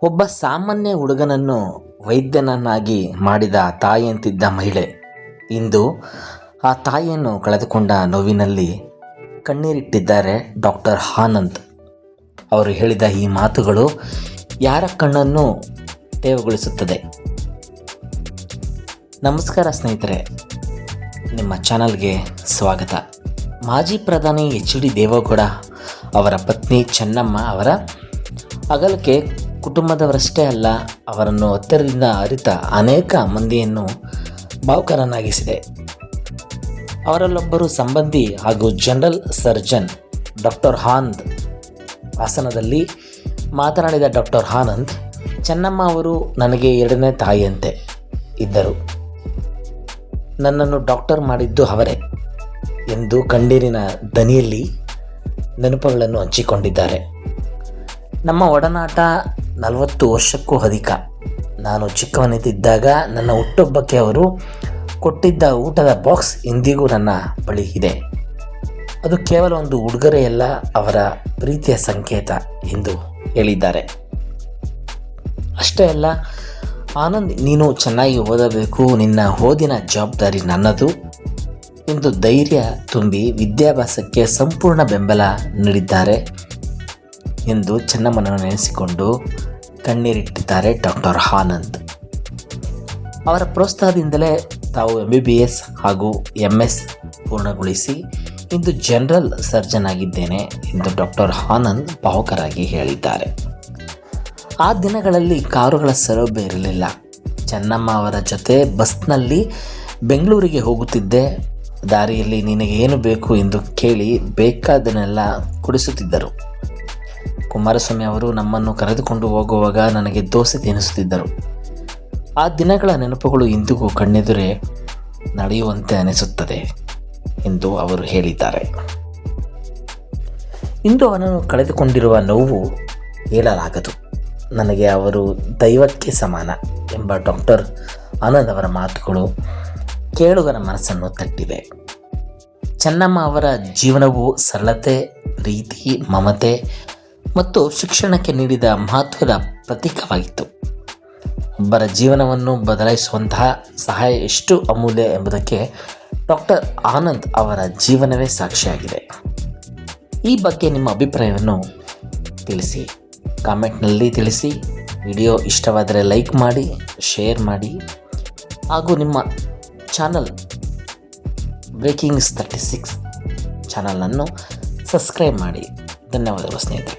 ಒಬ್ಬ ಸಾಮಾನ್ಯ ಹುಡುಗನನ್ನು ವೈದ್ಯನನ್ನಾಗಿ ಮಾಡಿದ ತಾಯಿಯಂತಿದ್ದ ಮಹಿಳೆ ಇಂದು ಆ ತಾಯಿಯನ್ನು ಕಳೆದುಕೊಂಡ ನೋವಿನಲ್ಲಿ ಕಣ್ಣೀರಿಟ್ಟಿದ್ದಾರೆ ಡಾಕ್ಟರ್ ಆನಂದ್. ಅವರು ಹೇಳಿದ ಈ ಮಾತುಗಳು ಯಾರ ಕಣ್ಣನ್ನು ತೇವಗೊಳಿಸುತ್ತದೆ. ನಮಸ್ಕಾರ ಸ್ನೇಹಿತರೆ, ನಿಮ್ಮ ಚಾನಲ್ಗೆ ಸ್ವಾಗತ. ಮಾಜಿ ಪ್ರಧಾನಿ ಎಚ್.ಡಿ. ದೇವೇಗೌಡ ಅವರ ಪತ್ನಿ ಚೆನ್ನಮ್ಮ ಅವರ ಅಗಲಿಕೆ ಕುಟುಂಬದವರಷ್ಟೇ ಅಲ್ಲ, ಅವರನ್ನು ಹತ್ತಿರದಿಂದ ಅರಿತ ಅನೇಕ ಮಂದಿಯನ್ನು ಭಾವುಕರನ್ನಾಗಿಸಿದೆ. ಅವರಲ್ಲೊಬ್ಬರು ಸಂಬಂಧಿ ಹಾಗೂ ಜನರಲ್ ಸರ್ಜನ್ ಡಾಕ್ಟರ್ ಆನಂದ್. ಹಾಸನದಲ್ಲಿ ಮಾತನಾಡಿದ ಡಾಕ್ಟರ್ ಆನಂದ್, ಚೆನ್ನಮ್ಮ ಅವರು ನನಗೆ ಎರಡನೇ ತಾಯಿಯಂತೆ ಇದ್ದರು. ನನ್ನನ್ನು ಡಾಕ್ಟರ್ ಮಾಡಿದ್ದು ಅವರೇ ಎಂದು ಕಣ್ಣೀರಿನ ದನಿಯಲ್ಲಿ ನೆನಪುಗಳನ್ನು ಹಂಚಿಕೊಂಡಿದ್ದಾರೆ. ನಮ್ಮ ಒಡನಾಟ 40 ವರ್ಷಕ್ಕೂ ಅಧಿಕ. ನಾನು ಚಿಕ್ಕವನಿದ್ದಾಗ ನನ್ನ ಹುಟ್ಟುಹಬ್ಬಕ್ಕೆ ಅವರು ಕೊಟ್ಟಿದ್ದ ಊಟದ ಬಾಕ್ಸ್ ಇಂದಿಗೂ ನನ್ನ ಬಳಿ ಇದೆ. ಅದು ಕೇವಲ ಒಂದು ಉಡುಗೊರೆಯಲ್ಲ, ಅವರ ಪ್ರೀತಿಯ ಸಂಕೇತ ಎಂದು ಹೇಳಿದ್ದಾರೆ. ಅಷ್ಟೇ ಅಲ್ಲ, ಆನಂದ್, ನೀನು ಚೆನ್ನಾಗಿ ಓದಬೇಕು, ನಿನ್ನ ಓದಿನ ಜವಾಬ್ದಾರಿ ನನ್ನದು ಎಂದು ಧೈರ್ಯ ತುಂಬಿ ವಿದ್ಯಾಭ್ಯಾಸಕ್ಕೆ ಸಂಪೂರ್ಣ ಬೆಂಬಲ ನೀಡಿದ್ದಾರೆ ಎಂದು ಚೆನ್ನಮ್ಮನನ್ನು ನೆನೆಸಿಕೊಂಡು ಕಣ್ಣೀರಿಟ್ಟಿದ್ದಾರೆ ಡಾಕ್ಟರ್ ಆನಂದ್. ಅವರ ಪ್ರೋತ್ಸಾಹದಿಂದಲೇ ತಾವು MBBS ಹಾಗೂ MS ಪೂರ್ಣಗೊಳಿಸಿ ಇಂದು ಜನರಲ್ ಸರ್ಜನ್ ಆಗಿದ್ದೇನೆ ಎಂದು ಡಾಕ್ಟರ್ ಆನಂದ್ ಭಾವುಕರಾಗಿ ಹೇಳಿದ್ದಾರೆ. ಆ ದಿನಗಳಲ್ಲಿ ಕಾರುಗಳ ಸೌಲಭ್ಯ ಇರಲಿಲ್ಲ. ಚೆನ್ನಮ್ಮ ಅವರ ಜೊತೆ ಬಸ್ನಲ್ಲಿ ಬೆಂಗಳೂರಿಗೆ ಹೋಗುತ್ತಿದ್ದೆ. ದಾರಿಯಲ್ಲಿ ನಿನಗೆ ಏನು ಬೇಕು ಎಂದು ಕೇಳಿ ಬೇಕಾದನ್ನೆಲ್ಲ ಕೊಡಿಸುತ್ತಿದ್ದರು. ಕುಮಾರಸ್ವಾಮಿ ಅವರು ನಮ್ಮನ್ನು ಕರೆದುಕೊಂಡು ಹೋಗುವಾಗ ನನಗೆ ದೋಸೆ ತಿನ್ನಿಸುತ್ತಿದ್ದರು. ಆ ದಿನಗಳ ನೆನಪುಗಳು ಇಂದಿಗೂ ಕಣ್ಣೆದುರೇ ನಡೆಯುವಂತೆ ಅನಿಸುತ್ತದೆ ಎಂದು ಅವರು ಹೇಳಿದ್ದಾರೆ. ಇಂದು ಅವನನ್ನು ಕಳೆದುಕೊಂಡಿರುವ ನೋವು ಹೇಳಲಾಗದು. ನನಗೆ ಅವರು ದೈವಕ್ಕೆ ಸಮಾನ ಎಂಬ ಡಾಕ್ಟರ್ ಆನಂದ್ ಅವರ ಮಾತುಗಳು ಕೇಳುಗರ ಮನಸ್ಸನ್ನು ತಟ್ಟಿವೆ. ಚೆನ್ನಮ್ಮ ಅವರ ಜೀವನವು ಸರಳತೆ, ಪ್ರೀತಿ, ಮಮತೆ ಮತ್ತು ಶಿಕ್ಷಣಕ್ಕೆ ನೀಡಿದ ಮಹತ್ವದ ಪ್ರತೀಕವಾಗಿತ್ತು. ಒಬ್ಬರ ಜೀವನವನ್ನು ಬದಲಾಯಿಸುವಂತಹ ಸಹಾಯ ಎಷ್ಟು ಅಮೂಲ್ಯ ಎಂಬುದಕ್ಕೆ ಡಾಕ್ಟರ್ ಆನಂದ್ ಅವರ ಜೀವನವೇ ಸಾಕ್ಷಿಯಾಗಿದೆ. ಈ ಬಗ್ಗೆ ನಿಮ್ಮ ಅಭಿಪ್ರಾಯವನ್ನು ತಿಳಿಸಿ, ಕಾಮೆಂಟ್ನಲ್ಲಿ ತಿಳಿಸಿ. ವಿಡಿಯೋ ಇಷ್ಟವಾದರೆ ಲೈಕ್ ಮಾಡಿ, ಶೇರ್ ಮಾಡಿ ಹಾಗೂ ನಿಮ್ಮ ಚಾನಲ್ ಬ್ರೇಕಿಂಗ್ಸ್ 36 ಚಾನಲನ್ನು ಸಬ್ಸ್ಕ್ರೈಬ್ ಮಾಡಿ. ಧನ್ಯವಾದಗಳು ಸ್ನೇಹಿತರೆ.